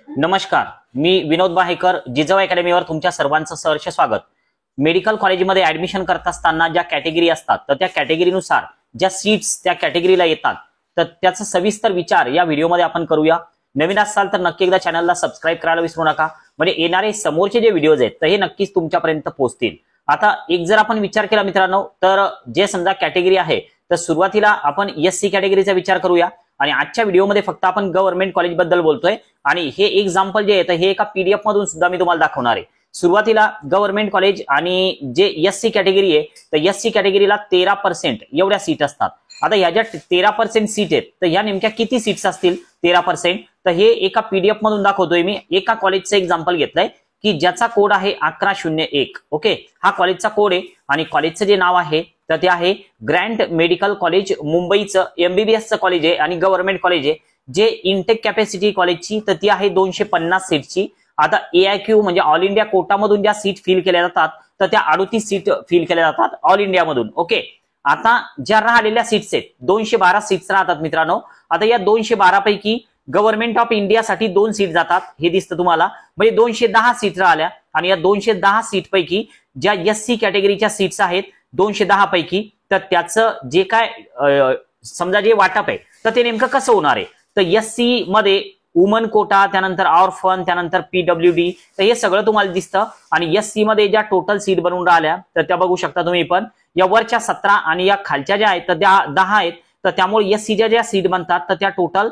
नमस्कार, मी विनोद बाहेकर, जिजाऊ अकॅडमीवर तुमच्या सर्वांचं सहर्ष स्वागत। मेडिकल कॉलेजमध्ये ऍडमिशन करत असताना ज्या कॅटेगरी असतात तर त्या कॅटेगरीनुसार ज्या सीट्स त्या कॅटेगरीला येतात तर त्याचा सविस्तर विचार या व्हिडिओमध्ये आपण करूया। नवीन असाल तर नक्की एकदा चॅनलला सबस्क्राइब करायला विसरू नका, म्हणजे येणारे समोरचे जे व्हिडिओज आहेत तर हे नक्कीच तुमच्यापर्यंत पोहोचतील। आता एक जर आपण विचार केला मित्रांनो, तर जे समजा कॅटेगरी आहे तर सुरुवातीला आपण एससी कॅटेगरीचा विचार करूया आणि आजच्या व्हिडिओमध्ये फक्त आपण गव्हर्नमेंट कॉलेज बद्दल बोलतोय आणि हे एक्झाम्पल जे आहे तर हे एका पीडीएफ मधून सुद्धा मी तुम्हाला दाखवणार आहे। सुरुवातीला गव्हर्नमेंट कॉलेज आणि जे एससी कॅटेगरी आहे तर एससी कॅटेगरीला 13% एवढ्या सीट असतात। आता ह्या ज्या 13% सीट आहेत तर ह्या नेमक्या किती सीट्स असतील 13%, तर हे एका पीडीएफ मधून दाखवतोय मी। एका कॉलेजचं एक्झाम्पल घेतलंय की ज्याचा कोड आहे 1101। ओके, हा कॉलेजचा कोड आहे आणि कॉलेजचं जे नाव आहे तर ते आहे ग्रँट मेडिकल कॉलेज मुंबईचं एमबीबीएसचं कॉलेज आहे आणि गव्हर्नमेंट कॉलेज आहे। जे इनटेक कॅपॅसिटी कॉलेजची तर ती आहे 250 सीटची। आता एआयक्यू म्हणजे ऑल इंडिया कोटामधून ज्या सीट फिल केल्या जातात तर त्या 38 सीट फिल केल्या जातात ऑल इंडिया मधून। ओके, आता ज्या राहिलेल्या सीट्स आहेत 212 सीट्स राहतात मित्रांनो। आता या 212 पैकी गव्हर्नमेंट ऑफ इंडियासाठी 2 सीट जातात, हे दिसतं तुम्हाला, म्हणजे 210 सीट राहिल्या आणि या 210 सीट पैकी ज्या एससी कॅटेगरीच्या सीट्स आहेत 210 पैकी, तर त्याचं जे काय समजा जे वाटप आहे तर ते नेमकं कसं होणार आहे, तर एससी मध्ये वुमन कोटा, त्यानंतर ऑर्फन, त्यानंतर पीडब्ल्यूडी, तर हे सगळं तुम्हाला दिसतं। आणि एससी मध्ये ज्या टोटल सीट बनवून राहिल्या तर त्या बघू शकता तुम्ही पण, या वरच्या 17 आणि या खालच्या ज्या आहेत तर त्या 10 आहेत। तर त्यामुळे एससीच्या ज्या सीट बनतात तर त्या टोटल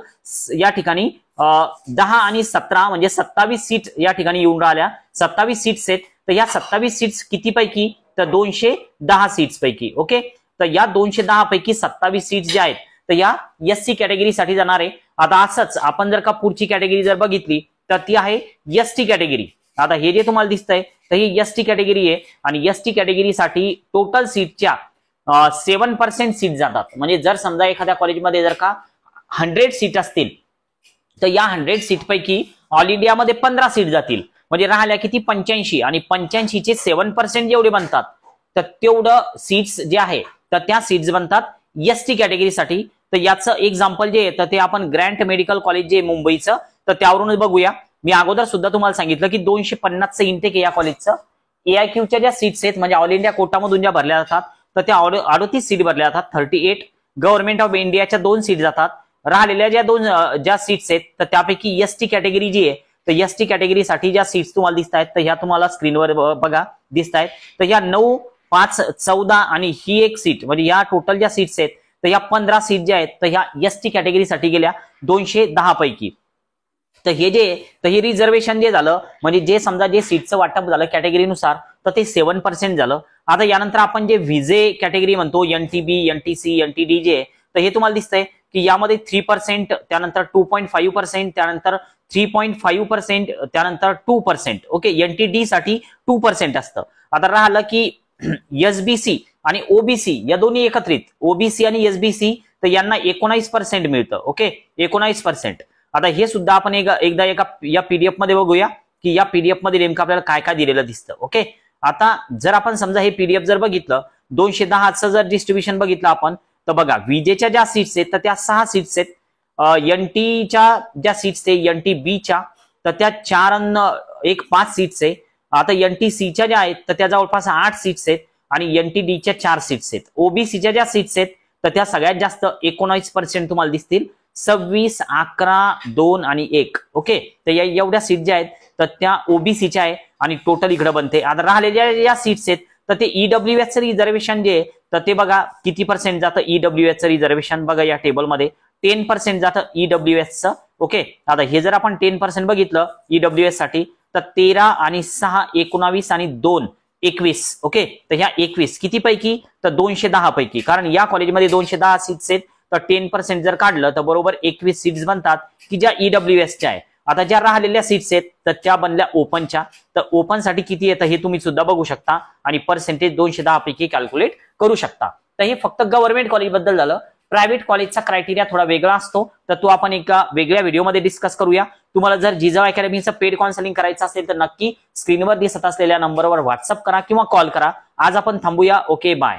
या ठिकाणी 10 आणि 17 म्हणजे 27 सीट या ठिकाणी येऊन राहिल्या। 27 सीट्स आहेत, तर या 27 सीट्स किती पैकी, तर 210 सीट्स पैकी। ओके, तर या 210 पैकी 27 सीट्स ज्या आहेत तर या एससी कॅटेगरीसाठी जाणार आहे। आता असंच आपण जर का पुढची कॅटेगरी जर बघितली तर ती आहे एसटी कॅटेगरी। आता हे जे तुम्हाला दिसतंय तर ही एसटी कॅटेगरी आहे आणि एसटी कॅटेगरीसाठी टोटल सीटच्या 7% सीट जातात। म्हणजे जर समजा एखाद्या कॉलेजमध्ये जर का 100 सीट असतील तर या 100 सीट पैकी ऑल इंडियामध्ये 15 सीट जातील, म्हणजे राहिल्या किती 85, आणि 85 चे 7% जेवढे बनतात तर तेवढं सीट्स जे आहे तर त्या सीट्स बनतात एसटी कॅटेगरीसाठी। तर याचं एक्झाम्पल जे आहे तर ते आपण ग्रँट मेडिकल कॉलेज जे मुंबईचं तर त्यावरूनच बघूया। मी अगोदर सुद्धा तुम्हाला सांगितलं की 250चं इंटेक आहे या कॉलेजचं। एआयक्यूच्या ज्या सीट्स आहेत म्हणजे ऑल इंडिया कोटामधून ज्या भरल्या जातात तर त्या 38 सीट भरल्या जातात 38। गव्हर्नमेंट ऑफ इंडियाच्या 2 सीट जातात। राहिलेल्या ज्या सीट्स आहेत तर त्यापैकी एसटी कॅटेगरी जी आहे तर एसटी कॅटेगरीसाठी ज्या सीट्स तुम्हाला दिसत आहेत तर ह्या तुम्हाला स्क्रीनवर बघा दिसत आहेत। तर ह्या 9, 5, 14 आणि ही एक सीट, म्हणजे या टोटल ज्या सीट्स आहेत तर या 15 सीट ज्या आहेत तर ह्या एसटी कॅटेगरीसाठी गेल्या 210 पैकी। तर हे जे तर हे रिझर्वेशन जे झालं म्हणजे जे समजा जे सीटचं वाटप झालं कॅटेगरीनुसार तर ते 7% झालं। आता यानंतर आपण जे व्हिजे कॅटेगरी म्हणतो एनटीबी, एनटीसी, एनटीडी जे तर हे तुम्हाला दिसतंय की यामध्ये 3%, त्यानंतर 2.5%, त्यानंतर 3.5%, त्यानंतर 2%। ओके, एनटीडी साठी 2% असतं। आता राहिलं की एसबीसी आणि ओबीसी या दोन्ही एकत्रित, ओबीसी आणि एसबीसी, तर यांना 19% मिळतं। ओके, 19%। आता हे सुद्धा आपण एकदा या पीडीएफ मध्ये बघूया की या पीडीएफ मध्ये नेमकं आपल्याला काय काय दिलेलं दिसतं। ओके, आता जर आपण समजा हे पीडीएफ जर बघितलं 210चं जर डिस्ट्रीब्युशन बघितलं आपण तर बघा विजेच्या ज्या सीट्स आहेत तर त्या 6 सीट्स आहेत। एनटीच्या ज्या सीट्स आहेत एनटी बीच्या तर त्या 4 आणि 5 सीट्स आहे। आता एनटीसीच्या ज्या आहेत तर त्या जवळपास 8 सीट्स आहेत आणि एनटीडीच्या 4 सीट्स आहेत। ओबीसीच्या ज्या सीट्स आहेत तर त्या सगळ्यात जास्त 19% तुम्हाला दिसतील, 26, 11, 2 आणि 1। ओके, तर या एवढ्या सीट ज्या आहेत तर त्या ओबीसीच्या आहे आणि टोटल इकडे बनते। आता राहिलेल्या ज्या सीट्स आहेत तर ते ईडब्ल्यूएसचं रिझर्वेशन जे आहे तर ते बघा किती पर्सेंट जातं ईडब्ल्यूएसचं रिझर्वेशन, बघा या टेबलमध्ये 10% जातं ईडब्ल्यूएसचं। ओके, आता हे जर आपण 10% बघितलं ईडब्ल्यूएस साठी तर 13 आणि 6 19 आणि 2 21। ओके, तर ह्या 21 किती पैकी, तर 210 पैकी, कारण या कॉलेजमध्ये 210 सीट्स आहेत तर 10% जर काढलं तर बरोबर 21 सीट्स बनतात की ज्या ईडब्ल्यूएसच्या आहे। आता ज्या राहिलेल्या सीट्स आहेत तर त्या बनल्या ओपनच्या, तर ओपन साठी किती येतं हे तुम्ही सुद्धा बघू शकता आणि पर्सेंटेज 210 पैकी कॅल्क्युलेट करू शकता। तर हे फक्त गव्हर्नमेंट कॉलेज बद्दल झालं। प्रायव्हेट कॉलेजचा क्रायटेरिया थोडा वेगळा असतो तर तो आपण एका वेगळ्या व्हिडिओमध्ये डिस्कस करूया। तुम्हाला जर जिजाऊ अकॅडमीचं पेड काउन्सिलिंग करायचं असेल तर नक्की स्क्रीनवर दिसत असलेल्या नंबरवर व्हॉट्सअप करा किंवा कॉल करा। आज आपण थांबूया। Okay, bye.